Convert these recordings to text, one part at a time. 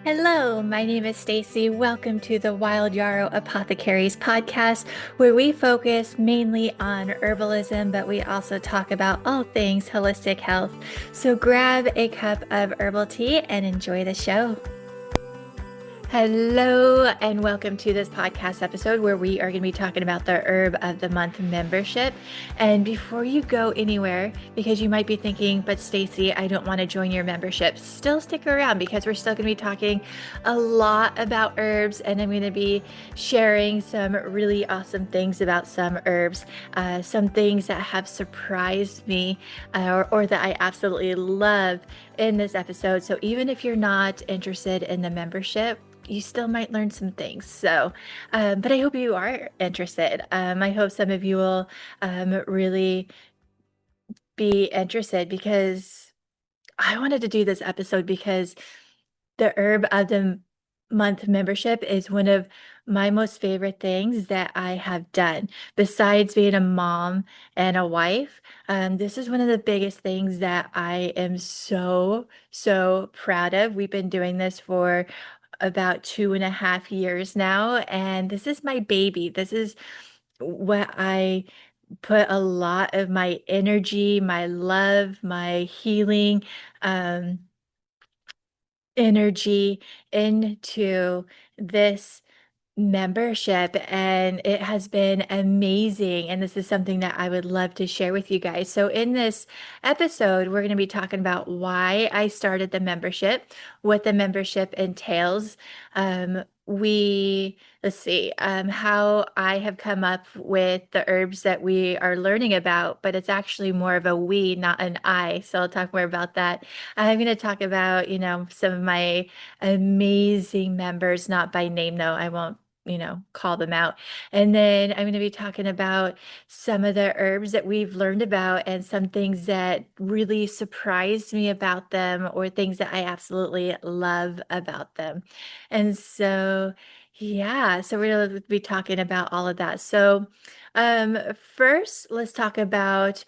Hello, my name is Stacy. Welcome to the Wild Yarrow Apothecaries podcast, where we focus mainly on herbalism, but we also talk about all things holistic health. So grab a cup of herbal tea and enjoy the show. Hello, and welcome to this podcast episode where we are going to be talking about the Herb of the Month membership. And before you go anywhere, because you might be thinking, but Stacy, I don't want to join your membership, still stick around because we're still going to be talking a lot about herbs, and I'm going to be sharing some really awesome things about some herbs, some things that have surprised me or that I absolutely love in this episode. So even if you're not interested in the membership, you still might learn some things. But I hope you are interested. I hope some of you will really be interested because I wanted to do this episode because the Herb of the Month membership is one of my most favorite things that I have done. Besides being a mom and a wife, this is one of the biggest things that I am so proud of. We've been doing this for about 2.5 years now, and this is my baby. This is what I put a lot of my energy, my love, my healing, um, energy into this membership, and it has been amazing. And this is something that I would love to share with you guys. So, in this episode, we're going to be talking about why I started the membership, what the membership entails. Let's see, how I have come up with the herbs that we are learning about, but it's actually more of a we, not an I. So, I'll talk more about that. I'm going to talk about, some of my amazing members, not by name, though. I won't call them out. And then I'm going to be talking about some of the herbs that we've learned about and some things that really surprised me about them or things that I absolutely love about them. And so, yeah, so we're going to be talking about all of that. So, first, let's talk about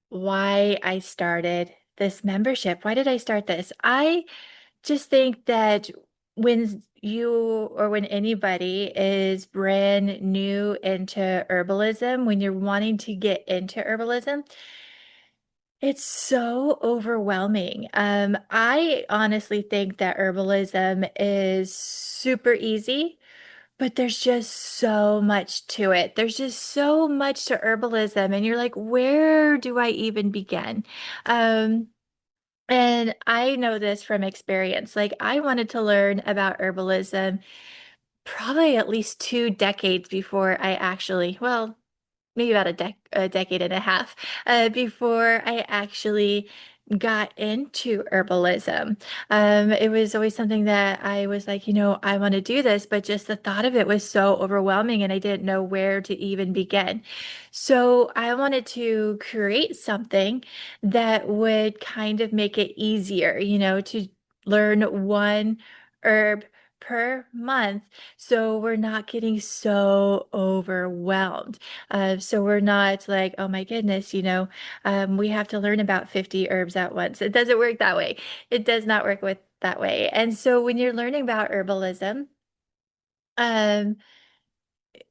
why I started this membership. Why did I start this? I just think that when you or when anybody is brand new into herbalism, when you're wanting to get into herbalism, it's so overwhelming. I honestly think that herbalism is super easy, but there's just so much to it. There's just so much to herbalism, and you're like, where do I even begin? Um, and I know this from experience. Like, I wanted to learn about herbalism probably at least 2 decades before I actually, well, maybe about a decade and a half, before I actually got into herbalism. It was always something that I was like, I want to do this, but just the thought of it was so overwhelming and I didn't know where to even begin. So I wanted to create something that would kind of make it easier, to learn one herb per month so we're not getting so overwhelmed. So we're not like, oh my goodness, we have to learn about 50 herbs at once. It doesn't work that way. It does not work with that way. And so when you're learning about herbalism, um,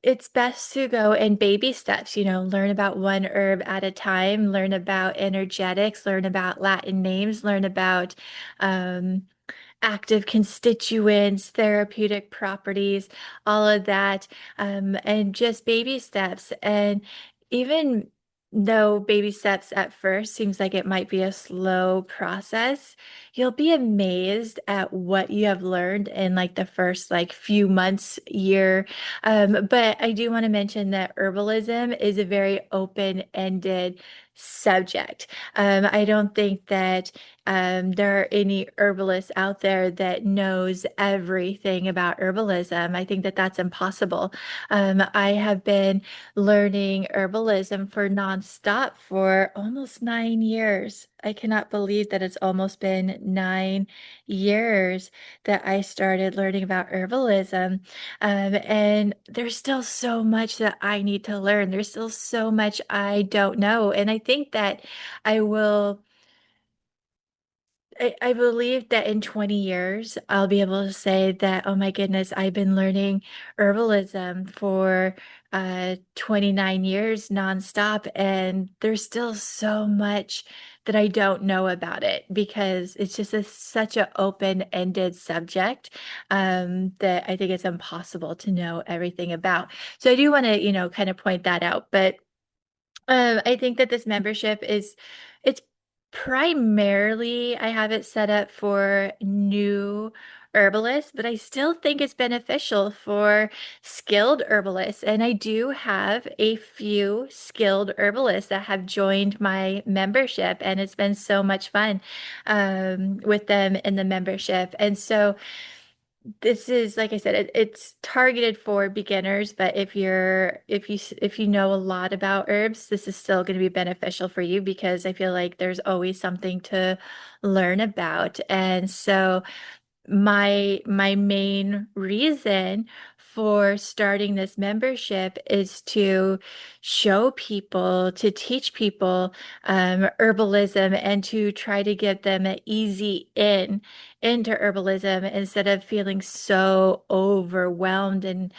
it's best to go in baby steps, learn about one herb at a time, learn about energetics, learn about Latin names, learn about um, active constituents, therapeutic properties, all of that, and just baby steps. And even though baby steps at first seems like it might be a slow process, you'll be amazed at what you have learned in like the first like few months, year. But I do want to mention that herbalism is a very open-ended subject. I don't think that there are any herbalists out there that knows everything about herbalism. I think that that's impossible. I have been learning herbalism for nonstop for almost 9 years. I cannot believe that it's almost been 9 years that I started learning about herbalism. And there's still so much that I need to learn. There's still so much I don't know. And I think that I will I believe that in 20 years, I'll be able to say that, oh my goodness, I've been learning herbalism for 29 years nonstop, and there's still so much that I don't know about it because it's just such an open-ended subject that I think it's impossible to know everything about. So I do want to, kind of point that out. But I think that this membership it's primarily, I have it set up for new herbalists, but I still think it's beneficial for skilled herbalists. And I do have a few skilled herbalists that have joined my membership, and it's been so much fun with them in the membership. And so this is, like I said, it's targeted for beginners, but if you know a lot about herbs, this is still going to be beneficial for you because I feel like there's always something to learn about. And so my main reason for starting this membership is to show people, to teach people herbalism and to try to get them an easy in into herbalism instead of feeling so overwhelmed and,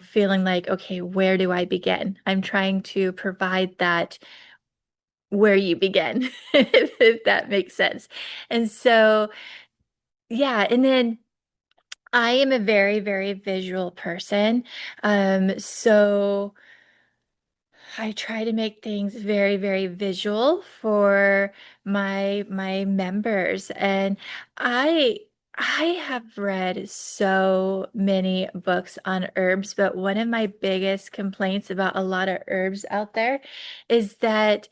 feeling like, okay, where do I begin? I'm trying to provide that where you begin, if that makes sense. And so, yeah, and then I am a very, very visual person. So I try to make things very, very visual for my members. And I I have read so many books on herbs, but one of my biggest complaints about a lot of herbs out there is that,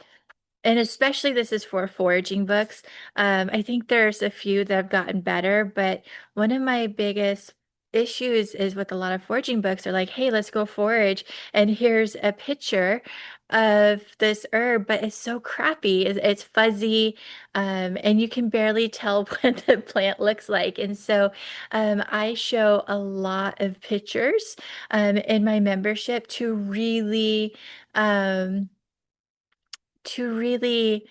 and especially this is for foraging books. I think there's a few that have gotten better, but one of my biggest issues is with a lot of foraging books are like, hey, let's go forage, and here's a picture of this herb, but it's so crappy. It's fuzzy, and you can barely tell what the plant looks like. And so I show a lot of pictures in my membership um, to really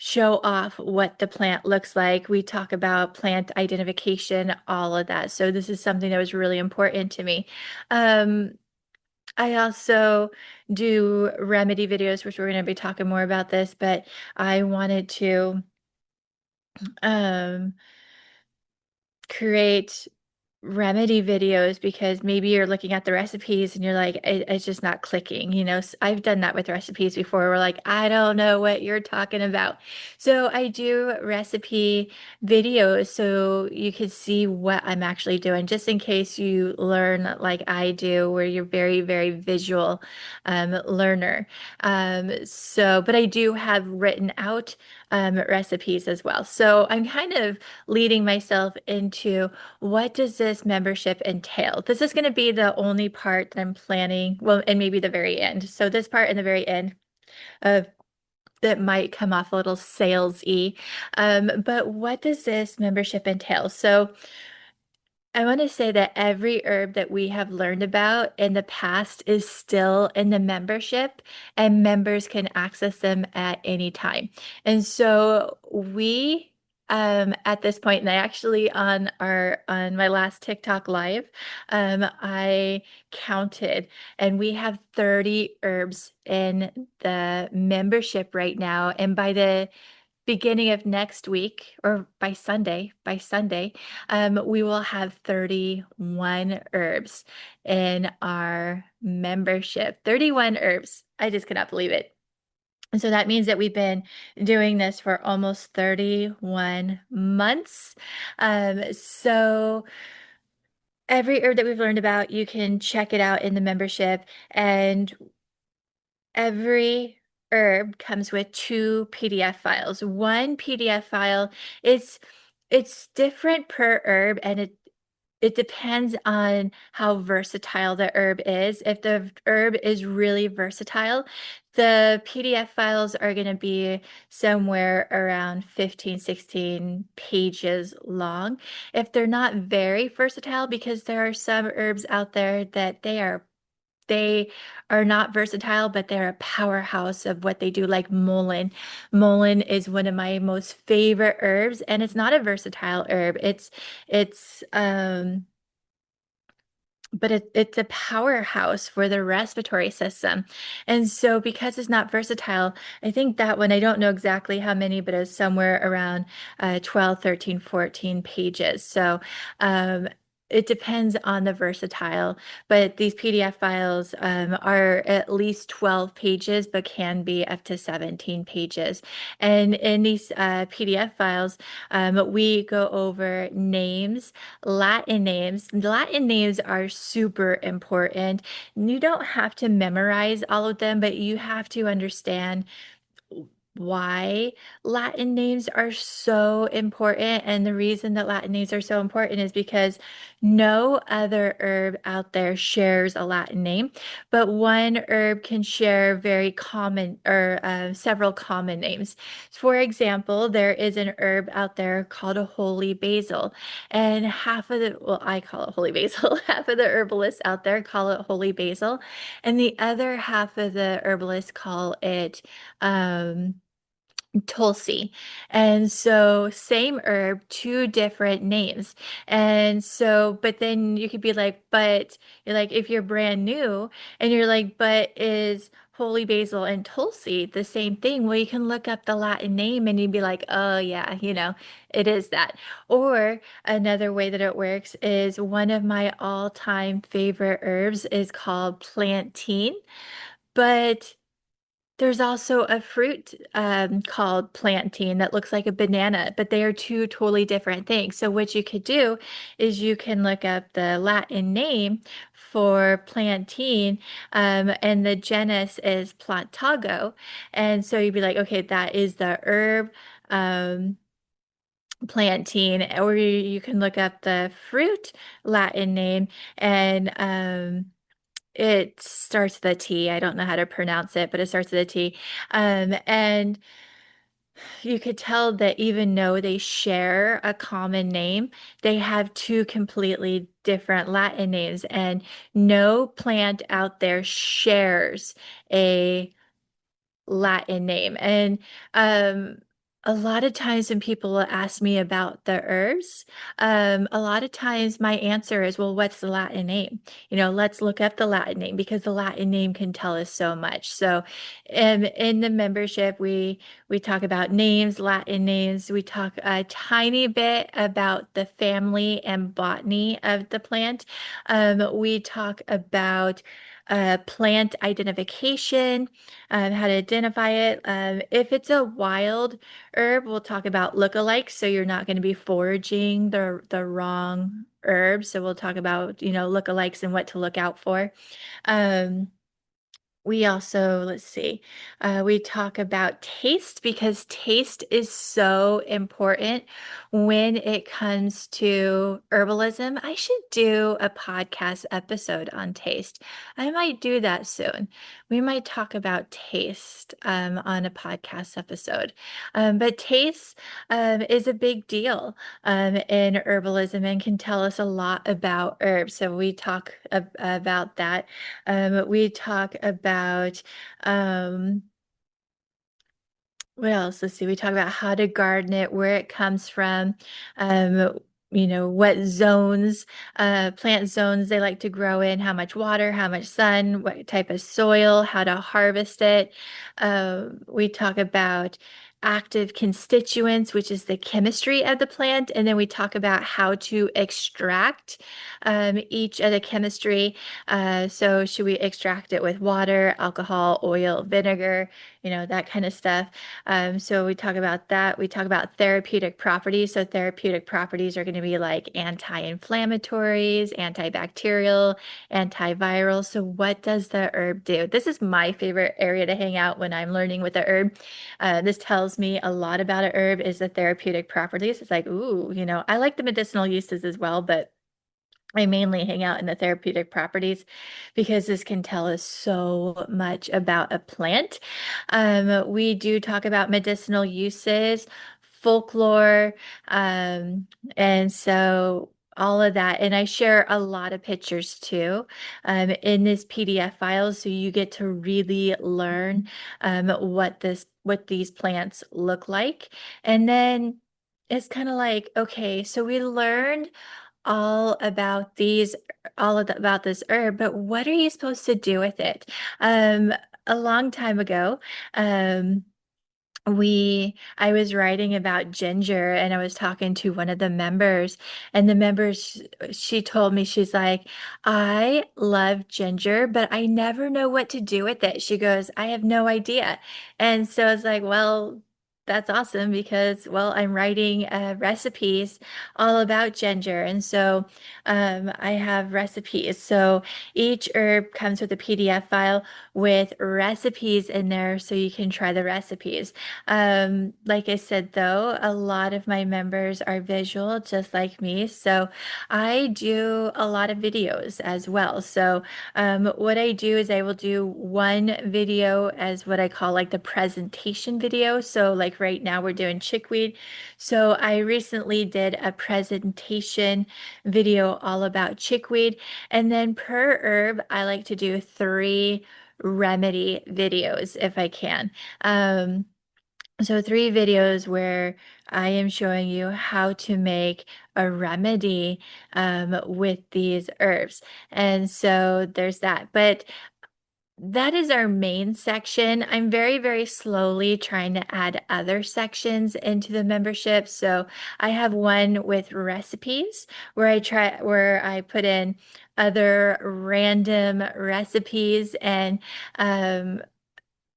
show off what the plant looks like. We talk about plant identification, all of that. So this is something that was really important to me. Um, I also do remedy videos, which we're going to be talking more about this, but I wanted to um, create remedy videos because maybe you're looking at the recipes and you're like, it's just not clicking. I've done that with recipes before. We're like, I don't know what you're talking about. So I do recipe videos so you can see what I'm actually doing, just in case you learn like I do, where you're very, very visual learner. But I do have written out recipes as well. So I'm kind of leading myself into what does this membership entail? This is going to be the only part that I'm planning, well, and maybe the very end. So this part in the very end of that might come off a little salesy. But what does this membership entail? So I want to say that every herb that we have learned about in the past is still in the membership, and members can access them at any time. And so at this point, and I actually on my last TikTok live, I counted, and we have 30 herbs in the membership right now. And by the beginning of next week, or by Sunday, we will have 31 herbs in our membership. 31 herbs. I just cannot believe it. And so that means that we've been doing this for almost 31 months. So every herb that we've learned about, you can check it out in the membership. And every herb comes with two PDF files. One PDF file is it's different per herb, and it depends on how versatile the herb is. If the herb is really versatile, the PDF files are going to be somewhere around 15, 16 pages long. If they're not very versatile, because there are some herbs out there that they are they are not versatile, but they're a powerhouse of what they do, like mullein. Mullein is one of my most favorite herbs, and it's not a versatile herb. It's but it's a powerhouse for the respiratory system. And so because it's not versatile, I think that one, I don't know exactly how many, but it's somewhere around 12, 13, 14 pages. So um, it depends on the versatile, but these PDF files are at least 12 pages, but can be up to 17 pages. And in these PDF files, we go over names, Latin names. Latin names are super important. You don't have to memorize all of them, but you have to understand why Latin names are so important. And the reason that Latin names are so important is because no other herb out there shares a Latin name, but one herb can share very common or several common names. For example, there is an herb out there called a holy basil, and well, I call it holy basil, half of the herbalists out there call it holy basil, and the other half of the herbalists call it um, Tulsi. And so same herb, two different names. And so, but then you could be like, but you're like, if you're brand new and you're like, but is holy basil and Tulsi the same thing? Well, you can look up the Latin name and you'd be like, oh yeah, it is that. Or another way that it works is one of my all-time favorite herbs is called plantain, but there's also a fruit called plantain that looks like a banana, but they are two totally different things. So what you could do is you can look up the Latin name for plantain, and the genus is Plantago. And so you'd be like, okay, that is the herb plantain, or you can look up the fruit Latin name and it starts with a T. I don't know how to pronounce it, but it starts with a T. And you could tell that even though they share a common name, they have two completely different Latin names, and no plant out there shares a Latin name. And um, a lot of times when people will ask me about the herbs, a lot of times my answer is, well, what's the Latin name? Let's look up the Latin name because the Latin name can tell us so much. So in the membership, we talk about names, Latin names. We talk a tiny bit about the family and botany of the plant. We talk about plant identification, how to identify it. If it's a wild herb, we'll talk about lookalikes, so you're not going to be foraging the wrong herb. So we'll talk about, lookalikes and what to look out for. Um, we also, let's see, we talk about taste because taste is so important when it comes to herbalism. I should do a podcast episode on taste. I might do that soon. We might talk about taste on a podcast episode. But taste is a big deal in herbalism and can tell us a lot about herbs. So we talk about that. We talk about um, what else? Let's see. We talk about how to garden it, where it comes from, um, what zones, plant zones they like to grow in, how much water, how much sun, what type of soil, how to harvest it. We talk about active constituents, which is the chemistry of the plant, and then we talk about how to extract each of the chemistry. So should we extract it with water, alcohol, oil, vinegar, that kind of stuff. So we talk about that. We talk about therapeutic properties. So therapeutic properties are going to be like anti-inflammatories, antibacterial, antiviral. So what does the herb do? This is my favorite area to hang out when I'm learning with the herb. This tells me a lot about a herb is the therapeutic properties. It's like, ooh, I like the medicinal uses as well, but I mainly hang out in the therapeutic properties because this can tell us so much about a plant. We do talk about medicinal uses, folklore, and so all of that. And I share a lot of pictures too, in this PDF file, so you get to really learn what these plants look like. And then it's kind of like, okay, so we learned all about about this herb, but what are you supposed to do with it? Um, a long time ago, um, I was writing about ginger and I was talking to one of the members, and the members, she told me, she's like, I love ginger, but I never know what to do with it. She goes, I have no idea. And so I was like, well, that's awesome because, well, I'm writing recipes all about ginger. And so I have recipes. So each herb comes with a PDF file with recipes in there so you can try the recipes. Like I said, though, a lot of my members are visual, just like me. So I do a lot of videos as well. So what I do is I will do one video as what I call like the presentation video. So like right now we're doing chickweed. So I recently did a presentation video all about chickweed. And then per herb, I like to do three remedy videos if I can. So three videos where I am showing you how to make a remedy with these herbs. And so there's that. But that is our main section. I'm very, very slowly trying to add other sections into the membership. So I have one with recipes where I put in other random recipes and um,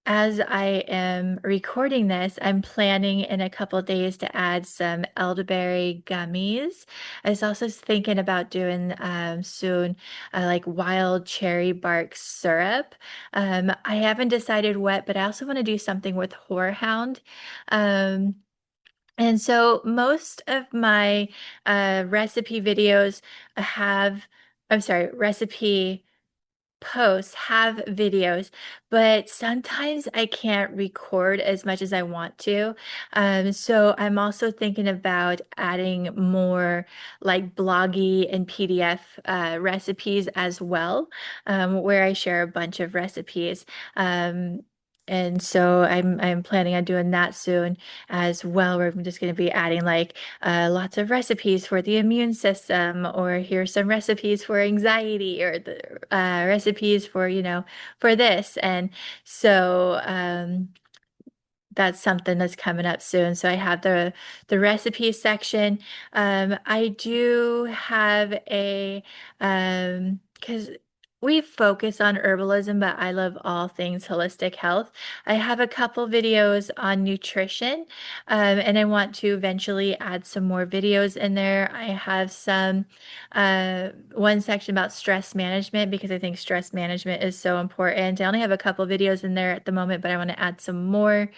as I am recording this, I'm planning in a couple days to add some elderberry gummies. I was also thinking about doing soon like wild cherry bark syrup. I haven't decided what, but I also want to do something with horehound. Um, and so most of my recipe videos have, I'm sorry, recipe posts have videos, but sometimes I can't record as much as I want to. So I'm also thinking about adding more like bloggy and PDF recipes as well, where I share a bunch of recipes. And so I'm planning on doing that soon as well, where I'm just going to be adding like lots of recipes for the immune system, or here's some recipes for anxiety, or the recipes for, for this. And so that's something that's coming up soon. So I have the recipe section. I do have because we focus on herbalism, but I love all things holistic health. I have a couple videos on nutrition, and I want to eventually add some more videos in there. I have one section about stress management because I think stress management is so important. I only have a couple videos in there at the moment, but I want to add some more.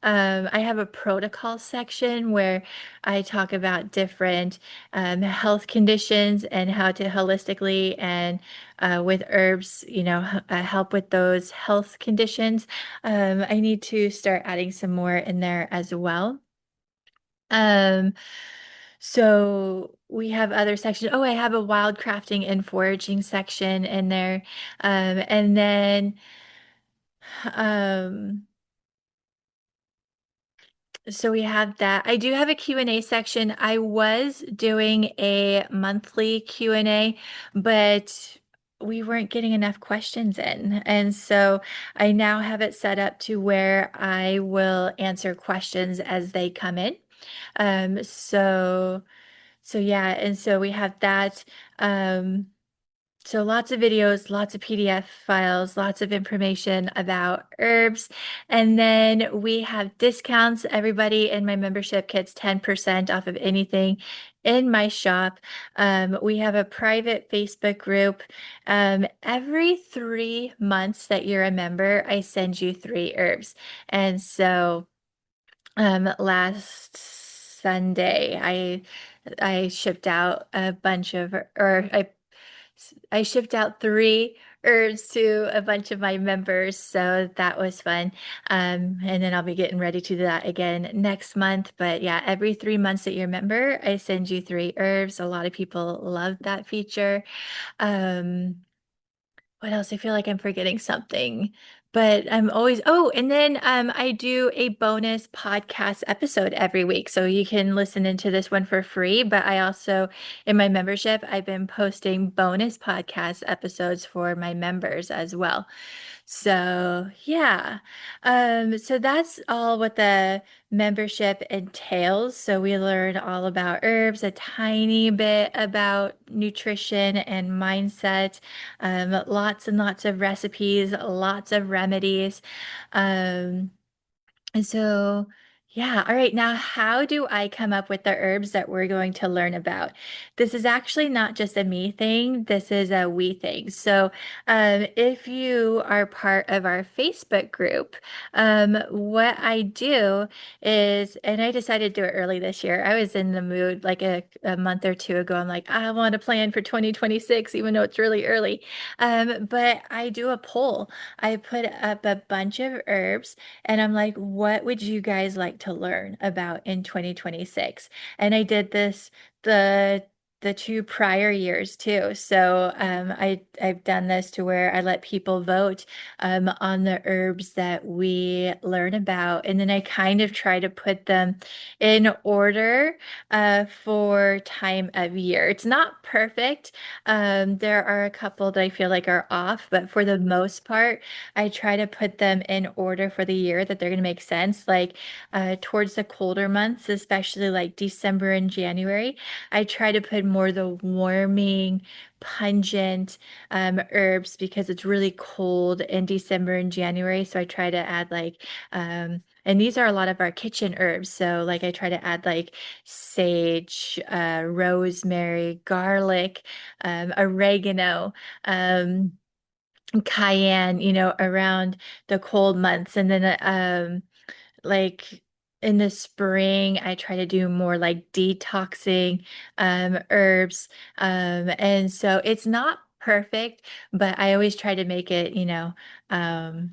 I have a protocol section where I talk about different health conditions and how to holistically and with herbs, help with those health conditions. I need to start adding some more in there as well. Um, so we have other sections. Oh, I have a wild crafting and foraging section in there. And then um So we have that. I do have a Q&A section. I was doing a monthly Q&A, but we weren't getting enough questions in. And so I now have it set up to where I will answer questions as they come in. Um, so so yeah, and so we have that. So lots of videos, lots of PDF files, lots of information about herbs. And then we have discounts. Everybody in my membership gets 10% off of anything in my shop. We have a private Facebook group. Every 3 months that you're a member, I send you three herbs. And so last Sunday, I shipped out a bunch of, or I I shipped out three herbs to a bunch of my members, so that was fun. And then I'll be getting ready to do that again next month. But yeah, every 3 months that you're a member, I send you three herbs. A lot of people love that feature. Um, what else? I feel like I'm forgetting something, but I'm always, oh, and then I do a bonus podcast episode every week. So you can listen into this one for free. But I also, in my membership, I've been posting bonus podcast episodes for my members as well. So yeah. So that's all what the membership entails. So we learn all about herbs, a tiny bit about nutrition and mindset, lots and lots of recipes, lots of remedies. Um, and so, yeah, all right. Now, how do I come up with the herbs that we're going to learn about? This is actually not just a me thing, this is a we thing. So, if you are part of our Facebook group, what I do is, and I decided to do it early this year. I was in the mood like a month or two ago. I'm like, I want to plan for 2026, even though it's really early. But I do a poll. I put up a bunch of herbs and I'm like, what would you guys like to learn about in 2026? And I did this the two prior years too. So I've done this to where I let people vote on the herbs that we learn about, and then I kind of try to put them in order for time of year. It's not perfect. There are a couple that I feel like are off, but for the most part, I try to put them in order for the year that they're going to make sense. Like towards the colder months, especially like December and January, I try to put more the warming, pungent herbs because it's really cold in December and January. So I try to add like, and these are a lot of our kitchen herbs. So like I try to add like sage, rosemary, garlic, oregano. Cayenne, around the cold months. And then like in the spring, I try to do more like detoxing herbs. And so it's not perfect, but I always try to make it,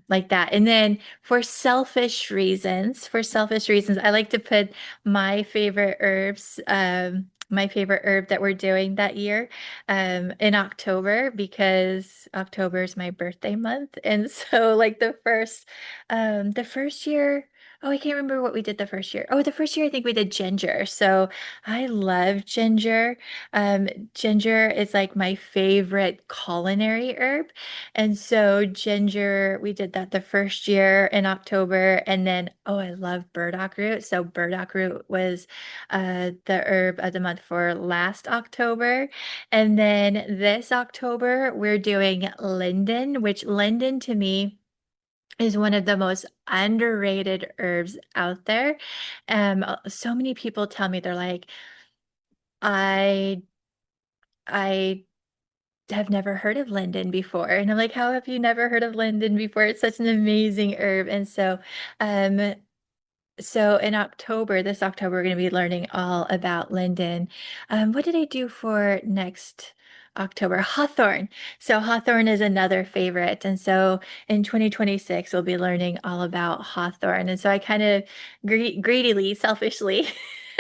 like that. And then for selfish reasons, I like to put my favorite herbs, my favorite herb that we're doing that year, in October because October is my birthday month. And so like the first year, oh, I can't remember what we did the first year. Oh, the first year I think we did ginger. So I love ginger. Um, Ginger is like my favorite culinary herb. And so ginger, we did that the first year in October. And then, oh, I love burdock root. So burdock root was the herb of the month for last October. And then this October, we're doing linden, which linden to me is one of the most underrated herbs out there. So many people tell me they're like, I I have never heard of linden before. And I'm like, how have you never heard of linden before? It's such an amazing herb. And um, so in October, this October, we're going to be learning all about linden. What did I do for next October? Hawthorn. So hawthorn is another favorite. And so in 2026, we'll be learning all about hawthorn. And so I kind of greedily, selfishly,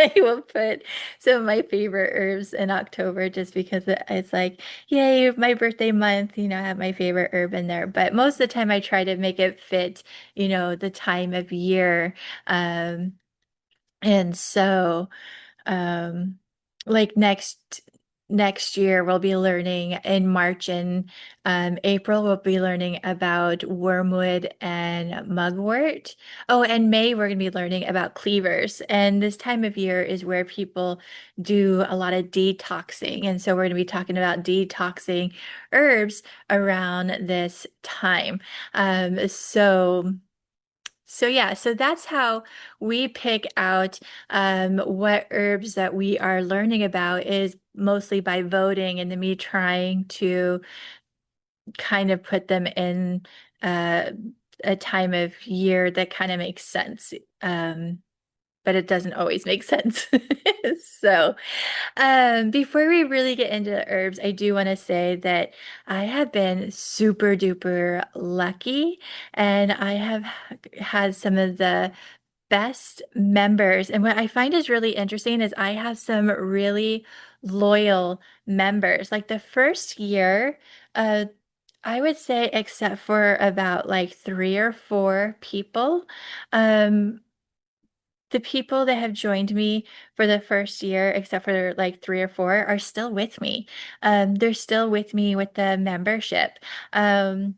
I will put some of my favorite herbs in October just because it's like, yay, my birthday month, I have my favorite herb in there. But most of the time I try to make it fit, the time of year. um, and so, um, like next year, we'll be learning in March and April, we'll be learning about wormwood and mugwort. Oh, and May, we're going to be learning about cleavers. And this time of year is where people do a lot of detoxing. And so we're going to be talking about detoxing herbs around this time. So yeah, so that's how we pick out what herbs that we are learning about is mostly by voting and then me trying to kind of put them in uh, a time of year that kind of makes sense. Um, but it doesn't always make sense. So, before we really get into the herbs, I do want to say that I have been super duper lucky and I have had some of the best members. And what I find is really interesting is I have some really loyal members. Like the first year, uh, I would say, except for about like three or four people, um, the people that have joined me for the first year, except for like three or four, are still with me. They're still with me with the membership. Um,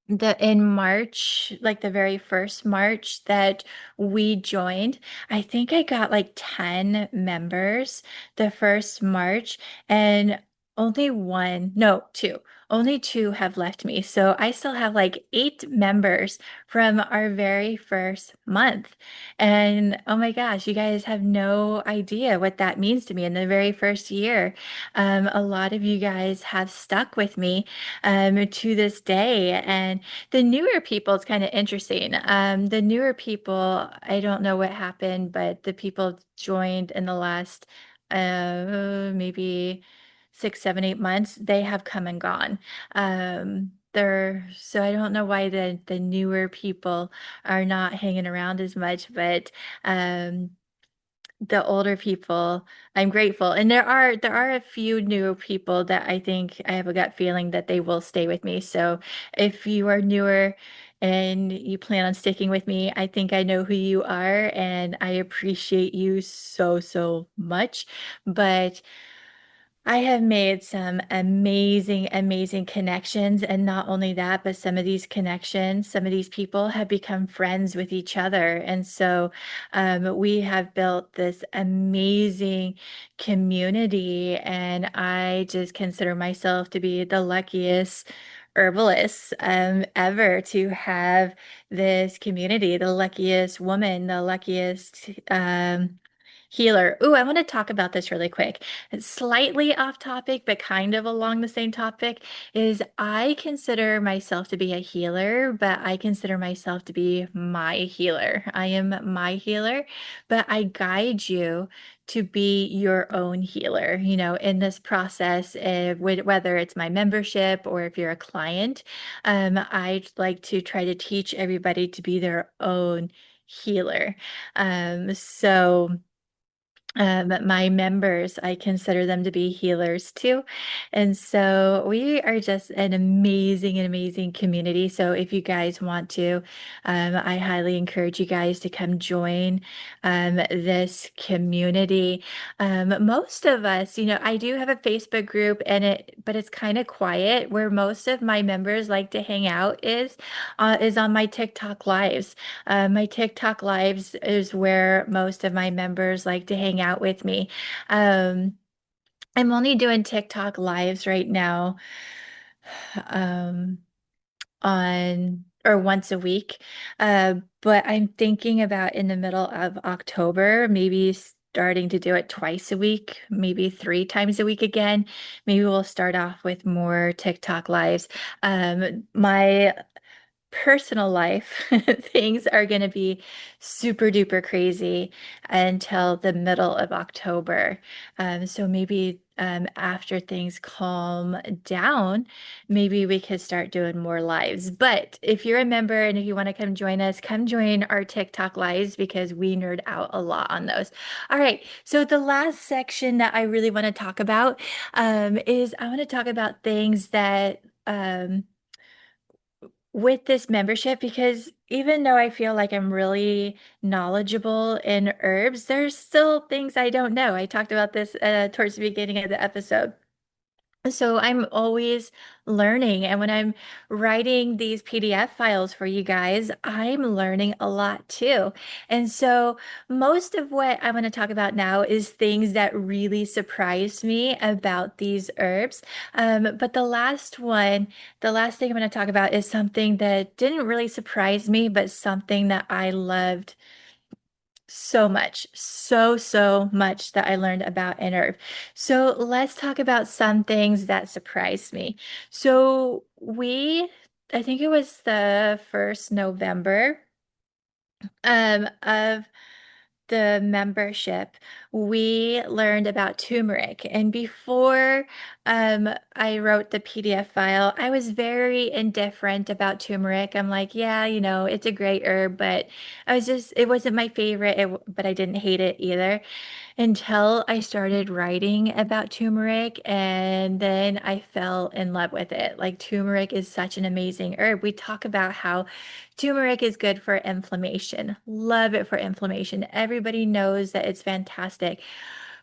the in March, like the very first March that we joined, I think I got like 10 members the first March, and only one, no, two. Only two have left me. So I still have like eight members from our very first month. And oh my gosh, you guys have no idea what that means to me in the very first year. A lot of you guys have stuck with me to this day. And the newer people, it's kind of interesting. The newer people, I don't know what happened, but the people joined in the last maybe 6, 7, 8 months, they have come and gone. They're so I don't know why the newer people are not hanging around as much, but um the older people, I'm grateful. And there are a few new people that I think I have a gut feeling that they will stay with me. So if you are newer and you plan on sticking with me, I think I know who you are and I appreciate you so, so much. But I have made some amazing, amazing connections. And not only that, but some of these connections, some of these people have become friends with each other. And so we have built this amazing community. And I just consider myself to be the luckiest herbalist ever to have this community, the luckiest woman, the luckiest healer. Ooh, I want to talk about this really quick. It's slightly off topic, but kind of along the same topic, is I consider myself to be a healer, but I consider myself to be my healer. I am my healer, but I guide you to be your own healer, in this process, whether it's my membership or if you're a client. I'd like to try to teach everybody to be their own healer. So my members, I consider them to be healers too. And so we are just an amazing, amazing community. So if you guys want to, I highly encourage you guys to come join this community. Most of us, I do have a Facebook group but it's kind of quiet. Where most of my members like to hang out is on my TikTok lives. My TikTok lives is where most of my members like to hang out with me. Um, I'm only doing TikTok lives right now, um, on or once a week. But I'm thinking about in the middle of October, maybe starting to do it twice a week, maybe three times a week again. Maybe we'll start off with more TikTok lives. My personal life, things are going to be super duper crazy until the middle of October. So maybe after things calm down, maybe we could start doing more lives. But if you're a member and if you want to come join us, come join our TikTok lives because we nerd out a lot on those. All right. So the last section that I really want to talk about is I want to talk about things that with this membership, because even though I feel like I'm really knowledgeable in herbs, there's still things I don't know. I talked about this towards the beginning of the episode. So I'm always learning. And when I'm writing these PDF files for you guys, I'm learning a lot too. And so most of what I want to talk about now is things that really surprised me about these herbs. But the last thing I'm going to talk about is something that didn't really surprise me, but something that I loved so much, so, so much that I learned about Enerve. So let's talk about some things that surprised me. So I think it was the first November of the membership, we learned about turmeric. And before I wrote the PDF file, I was very indifferent about turmeric. I'm like, yeah, it's a great herb, but it wasn't my favorite, but I didn't hate it either until I started writing about turmeric, and then I fell in love with it. Like, turmeric is such an amazing herb. We talk about how turmeric is good for inflammation. Love it for inflammation. Everybody knows that it's fantastic.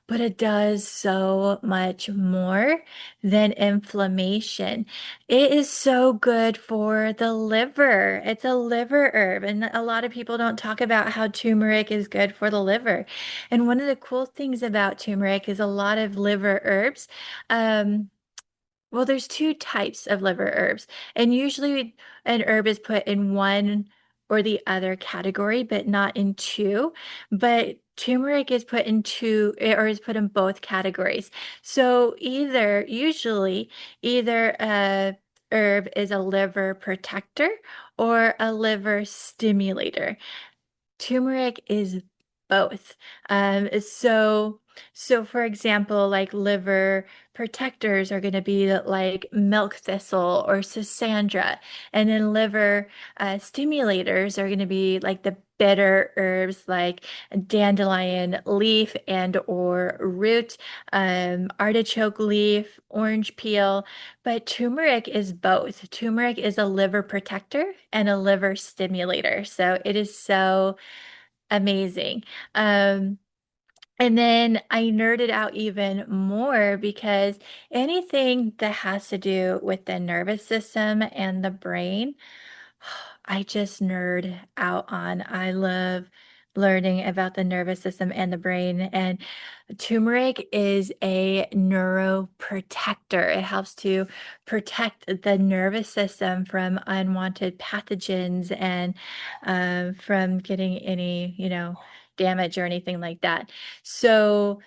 But it does so much more than inflammation. It is so good for the liver. It's a liver herb, and a lot of people don't talk about how turmeric is good for the liver. And one of the cool things about turmeric is a lot of liver herbs. Um, well, there's two types of liver herbs, and usually an herb is put in one or the other category, but not in two. But turmeric is put in two, or is put in both categories. So either a herb is a liver protector or a liver stimulator. Turmeric is both. So for example, like liver protectors are going to be like milk thistle or Schisandra, and then liver stimulators are going to be like the bitter herbs like dandelion leaf and or root, artichoke leaf, orange peel. But turmeric is both. Turmeric is a liver protector and a liver stimulator. So it is so amazing. Um, and then I nerded out even more because anything that has to do with the nervous system and the brain, I just nerd out on. I love learning about the nervous system and the brain. And turmeric is a neuroprotector. It helps to protect the nervous system from unwanted pathogens and from getting any, damage or anything like that. So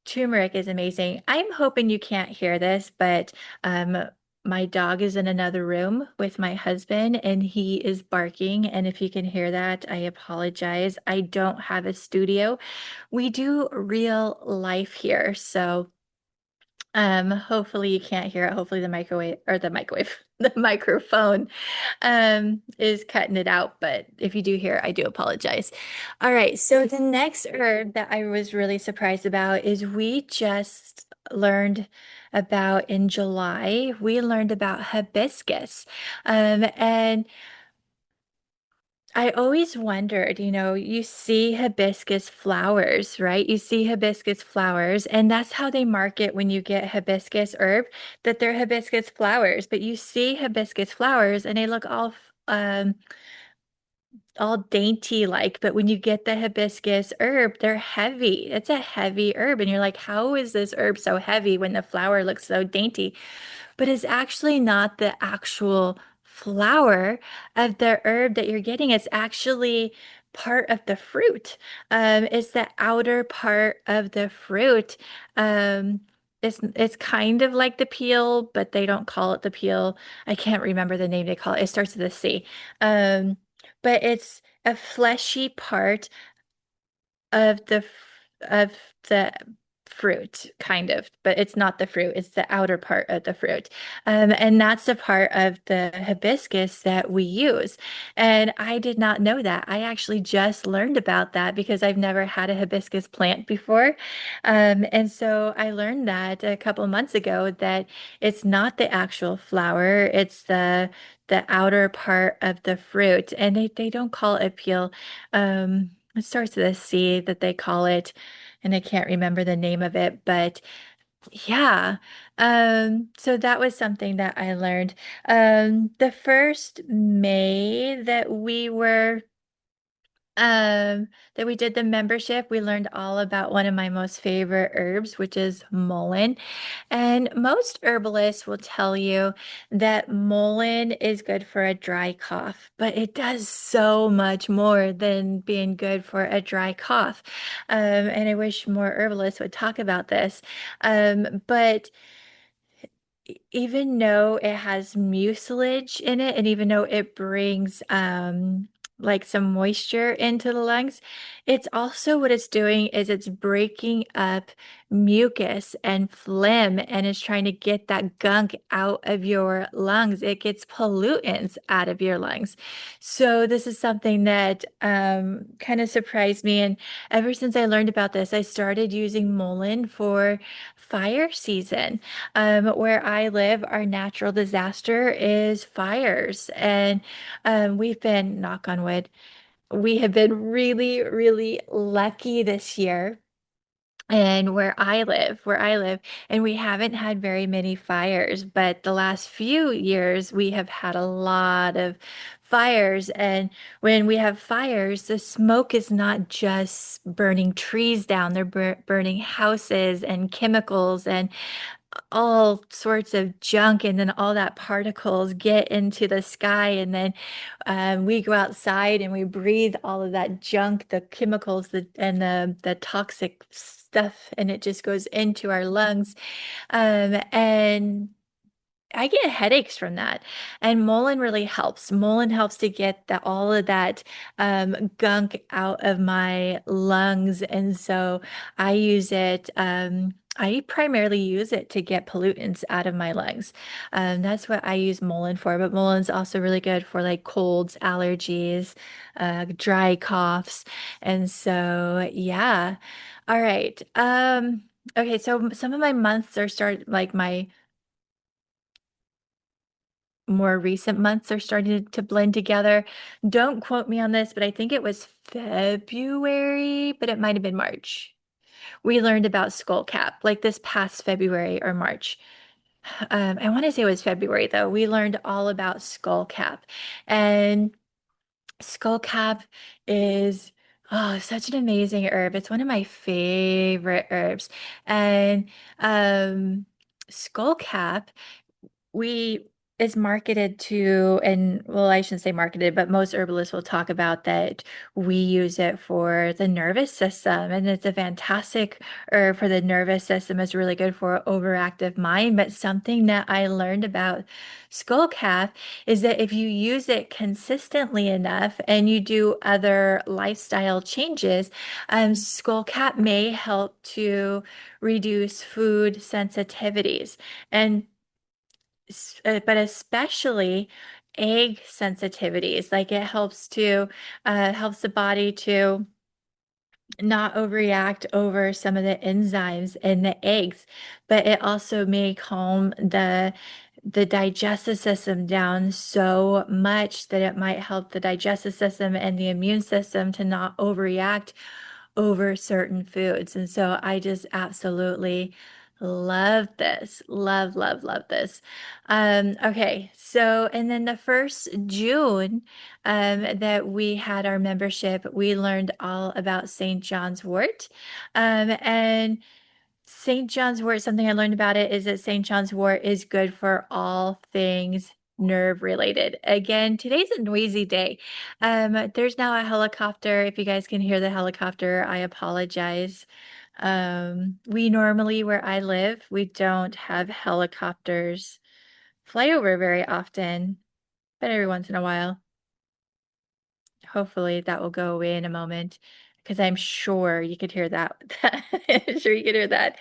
turmeric is amazing. I'm hoping you can't hear this, but um, my dog is in another room with my husband and he is barking. And if you can hear that, I apologize. I don't have a studio. We do real life here. So hopefully you can't hear it. Hopefully the microphone is cutting it out. But if you do hear it, I do apologize. All right, so the next herb that I was really surprised about is we just learned about in July, we learned about hibiscus. And I always wondered, you see hibiscus flowers, right? You see hibiscus flowers, and that's how they market when you get hibiscus herb, that they're hibiscus flowers. But you see hibiscus flowers and they look all dainty like, but when you get the hibiscus herb, they're heavy. It's a heavy herb, and you're like, how is this herb so heavy when the flower looks so dainty? But it's actually not the actual flower of the herb that you're getting. It's actually part of the fruit. It's the outer part of the fruit. It's kind of like the peel, but they don't call it the peel. I can't remember the name they call it. It starts with a C. Um, but it's a fleshy part of of the fruit, kind of, but it's not the fruit, it's the outer part of the fruit. And that's the part of the hibiscus that we use. And I did not know that. I actually just learned about that because I've never had a hibiscus plant before. And so I learned that a couple months ago that it's not the actual flower, it's the outer part of the fruit. And they don't call it a peel. It starts with a C that they call it, and I can't remember the name of it, but yeah. So that was something that I learned. The first May that we did the membership, we learned all about one of my most favorite herbs, which is mullein. And most herbalists will tell you that mullein is good for a dry cough, but it does so much more than being good for a dry cough. And I wish more herbalists would talk about this. But even though it has mucilage in it, and even though it brings like some moisture into the lungs. It's also what it's doing is it's breaking up mucus and phlegm and it's trying to get that gunk out of your lungs. It gets pollutants out of your lungs. So this is something that kind of surprised me. And ever since I learned about this, I started using Mullein for fire season. Where I live, our natural disaster is fires. And we've been, knock on wood, we have been really, really lucky this year. And where I live, and we haven't had very many fires, but the last few years we have had a lot of fires. And when we have fires, the smoke is not just burning trees down, they're burning houses and chemicals and all sorts of junk, and then all that particles get into the sky, and then we go outside and we breathe all of that junk, the chemicals, and the toxic stuff, and it just goes into our lungs. And I get headaches from that. And Mullein really helps. Mullein helps to get all of that gunk out of my lungs. And so I use it. I primarily use it to get pollutants out of my lungs. That's what I use Mullein for. But Mullein's also really good for like colds, allergies, dry coughs. And so, yeah. All right. Okay. So some of my months are like my more recent months are starting to blend together. Don't quote me on this, but I think it was February, but it might have been March. We learned about skullcap like this past February or March. I want to say it was February though. We learned all about skullcap, and skullcap is such an amazing herb. It's one of my favorite herbs, and um, skullcap we is marketed to, and well, I shouldn't say marketed, but most herbalists will talk about that we use it for the nervous system, and it's a fantastic herb for the nervous system. It's really good for overactive mind. But something that I learned about skullcap is that if you use it consistently enough and you do other lifestyle changes, skullcap may help to reduce food sensitivities. And but especially egg sensitivities. Like it helps the body to not overreact over some of the enzymes in the eggs, but it also may calm the digestive system down so much that it might help the digestive system and the immune system to not overreact over certain foods. And so I just absolutely love this. Love, love, love this. Okay, so and then the first June that we had our membership, we learned all about St. John's wort. And St. John's wort, something I learned about it is that St. John's wort is good for all things nerve related. Again, today's a noisy day. There's now a helicopter. If you guys can hear the helicopter, I apologize. We normally, where I live, we don't have helicopters fly over very often, but every once in a while. Hopefully that will go away in a moment because I'm sure you could hear that. I'm sure you could hear that.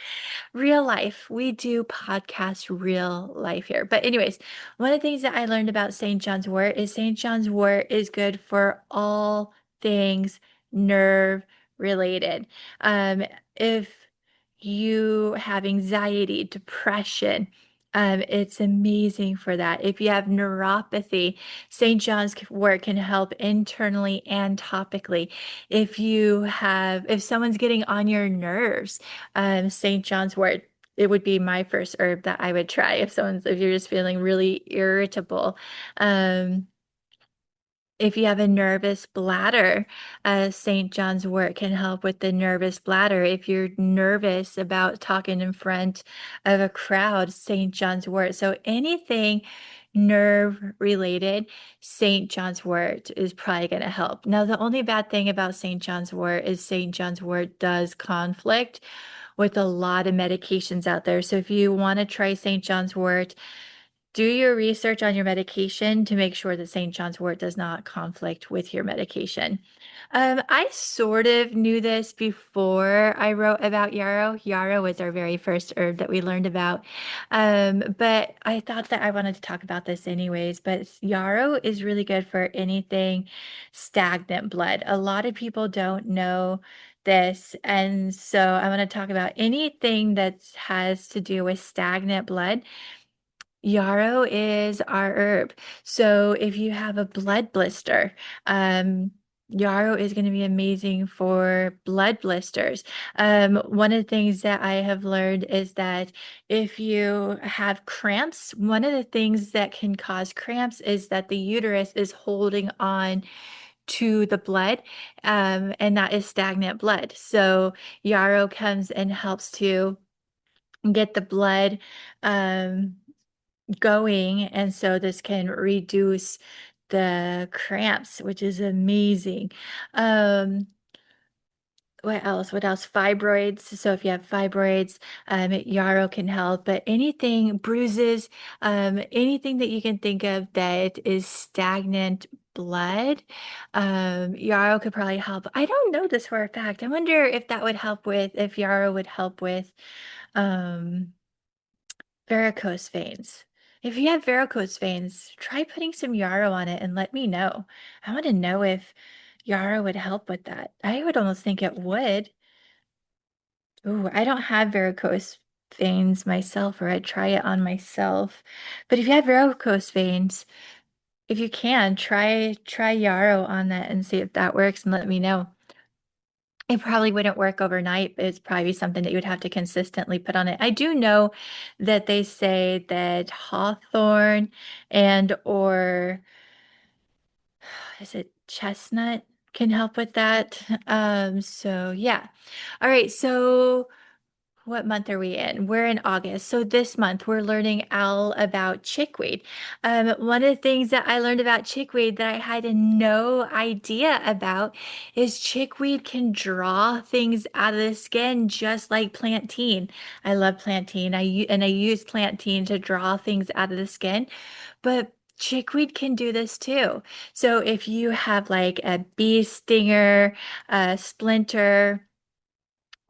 Real life. We do podcast real life here. But anyways, one of the things that I learned about St. John's wort is St. John's wort is good for all things nerve related. If you have anxiety, depression, it's amazing for that. If you have neuropathy, St. John's wort can help internally and topically. If someone's getting on your nerves, St. John's wort, it would be my first herb that I would try if you're just feeling really irritable. Um, if you have a nervous bladder, St. John's wort can help with the nervous bladder. If you're nervous about talking in front of a crowd, St. John's wort. So anything nerve related, St. John's wort is probably going to help. Now, the only bad thing about St. John's wort is St. John's wort does conflict with a lot of medications out there. So if you want to try St. John's wort, Do your research on your medication to make sure that St. John's wort does not conflict with your medication. I sort of knew this before I wrote about yarrow. Yarrow was our very first herb that we learned about. But I thought that I wanted to talk about this anyways. But yarrow is really good for anything stagnant blood. A lot of people don't know this. And so I want to talk about anything that has to do with stagnant blood. Yarrow is our herb. So if you have a blood blister, yarrow is going to be amazing for blood blisters. One of the things that I have learned is that if you have cramps, one of the things that can cause cramps is that the uterus is holding on to the blood, and that is stagnant blood. So yarrow comes and helps to get the blood um, going, and so this can reduce the cramps, which is amazing. Um, what else? What else? Fibroids. So if you have fibroids, yarrow can help. But anything, bruises, anything that you can think of that is stagnant blood, yarrow could probably help. I don't know this for a fact. I wonder if that would help with, if yarrow would help with, um, varicose veins. If you have varicose veins, try putting some yarrow on it and let me know. I want to know if yarrow would help with that. I would almost think it would. Ooh, I don't have varicose veins myself, or I'd try it on myself. But if you have varicose veins, if you can, try yarrow on that and see if that works and let me know. It probably wouldn't work overnight. It's probably something that you would have to consistently put on it. I do know that they say that hawthorn and or is it chestnut can help with that. So yeah. All right, so what month are we in? We're in August. So this month we're learning all about chickweed. One of the things that I learned about chickweed that I had no idea about is chickweed can draw things out of the skin just like plantain. I love plantain. I use plantain to draw things out of the skin, but chickweed can do this too. So if you have like a bee stinger, a splinter,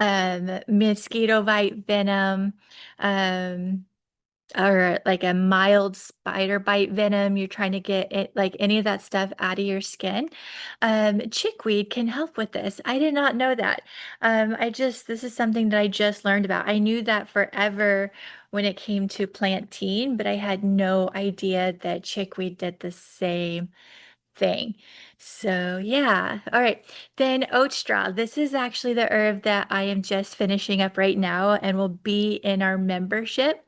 mosquito bite venom, um, or like a mild spider bite venom, you're trying to get it, like any of that stuff out of your skin. Chickweed can help with this. I did not know that. This is something that I just learned about. I knew that forever when it came to plantain, but I had no idea that chickweed did the same thing. So yeah. All right. Then oat straw. This is actually the herb that I am just finishing up right now and will be in our membership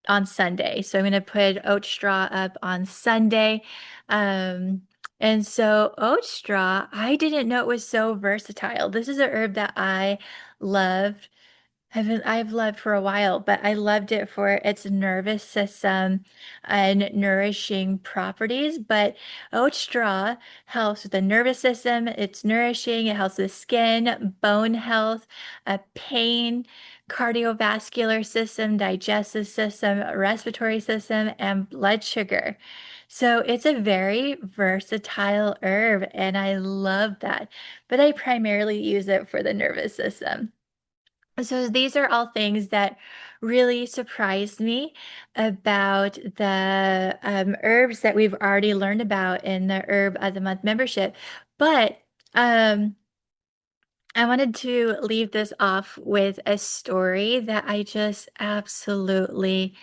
on Sunday. So I'm going to put oat straw up on Sunday. Um, and so oat straw, I didn't know it was so versatile. This is a herb that I loved. I've loved for a while, but I loved it for its nervous system and nourishing properties. But oat straw helps with the nervous system. It's nourishing. It helps with skin, bone health, pain, cardiovascular system, digestive system, respiratory system, and blood sugar. So it's a very versatile herb, and I love that. But I primarily use it for the nervous system. So these are all things that really surprised me about the herbs that we've already learned about in the Herb of the Month membership. But um, I wanted to leave this off with a story that I just absolutely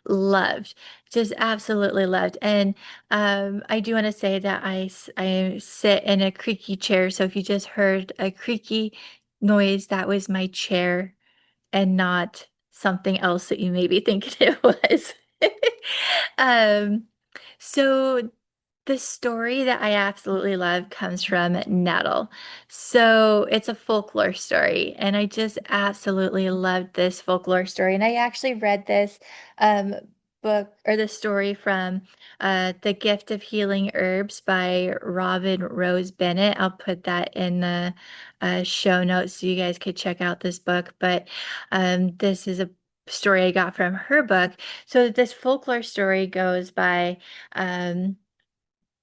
loved. Just absolutely loved. And I do want to say that I sit in a creaky chair. So if you just heard a creaky noise, that was my chair and not something else that you maybe think it was. Um, so the story that I absolutely love comes from Nettle. So it's a folklore story, and I just absolutely loved this folklore story. And I actually read this um, book or the story from The Gift of Healing Herbs by Robin Rose Bennett. I'll put that in the show notes so you guys could check out this book. But this is a story I got from her book. So this folklore story goes by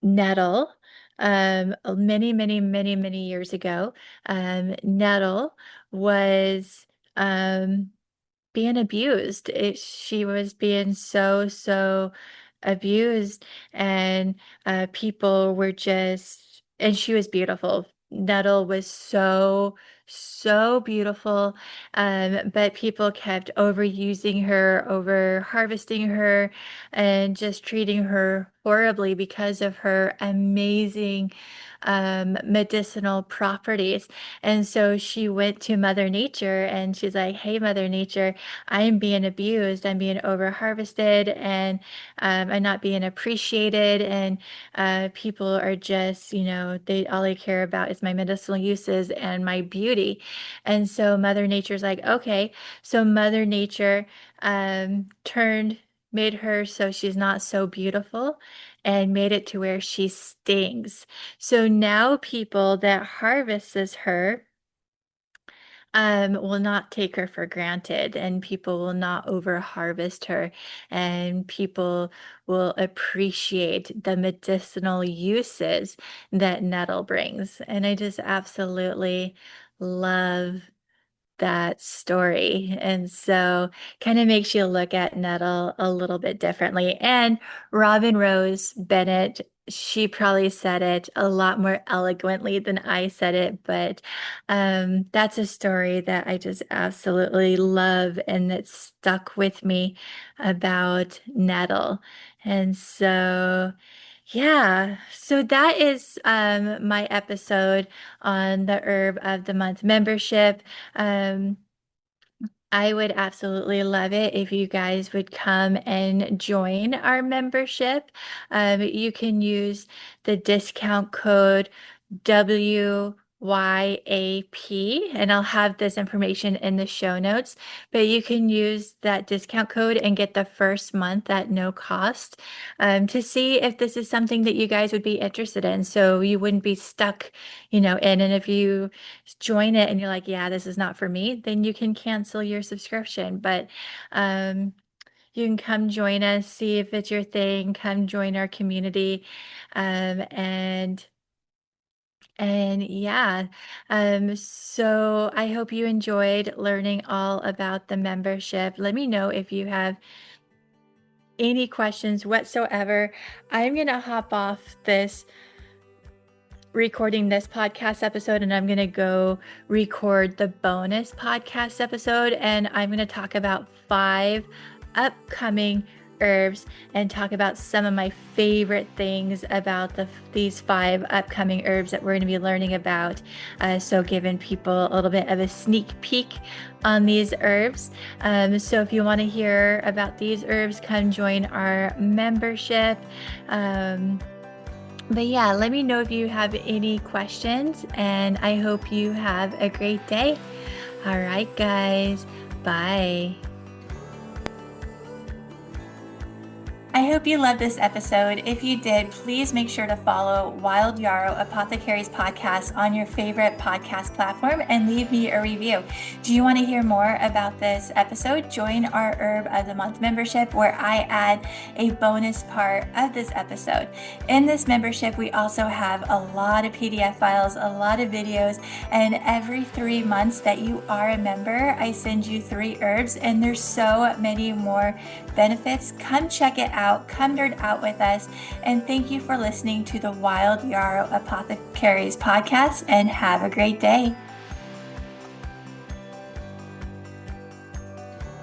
Nettle. Many, many, many, many years ago, Nettle was being abused. She was being so abused, and people were just, and she was beautiful. Nettle was so beautiful, but people kept overusing her, over harvesting her, and just treating her horribly because of her amazing medicinal properties. And so she went to Mother Nature and she's like, "Hey, Mother Nature, I'm being abused. I'm being over harvested, and I'm not being appreciated. And people are just, they all they care about is my medicinal uses and my beauty." And so Mother Nature's like, "Okay." So Mother Nature made her so she's not so beautiful, and made it to where she stings. So now people that harvests her will not take her for granted, and people will not over harvest her, and people will appreciate the medicinal uses that nettle brings. And I just absolutely love that story. And so kind of makes you look at Nettle a little bit differently. And Robin Rose Bennett, she probably said it a lot more eloquently than I said it, but that's a story that I just absolutely love and that stuck with me about Nettle. And so yeah, so that is my episode on the Herb of the Month membership. Um, I would absolutely love it if you guys would come and join our membership. You can use the discount code WYAP, and I'll have this information in the show notes, but you can use that discount code and get the first month at no cost, to see if this is something that you guys would be interested in. So you wouldn't be stuck, in, and if you join it and you're like, "Yeah, this is not for me," then you can cancel your subscription. But um, you can come join us, see if it's your thing, come join our community. Um, and yeah, so I hope you enjoyed learning all about the membership. Let me know if you have any questions whatsoever. I'm going to hop off this recording this podcast episode, and I'm going to go record the bonus podcast episode, and I'm going to talk about 5 upcoming herbs and talk about some of my favorite things about these 5 upcoming herbs that we're going to be learning about. So giving people a little bit of a sneak peek on these herbs. So if you want to hear about these herbs, come join our membership. But yeah, let me know if you have any questions, and I hope you have a great day. All right, guys. Bye. I hope you loved this episode. If you did, please make sure to follow Wild Yarrow Apothecaries podcast on your favorite podcast platform and leave me a review. Do you want to hear more about this episode? Join our Herb of the Month membership, where I add a bonus part of this episode. In this membership, we also have a lot of PDF files, a lot of videos, and every 3 months that you are a member, I send you 3 herbs, and there's so many more benefits. Come check it out. Come nerd out with us. And thank you for listening to the Wild Yarrow Apothecaries podcast, and have a great day.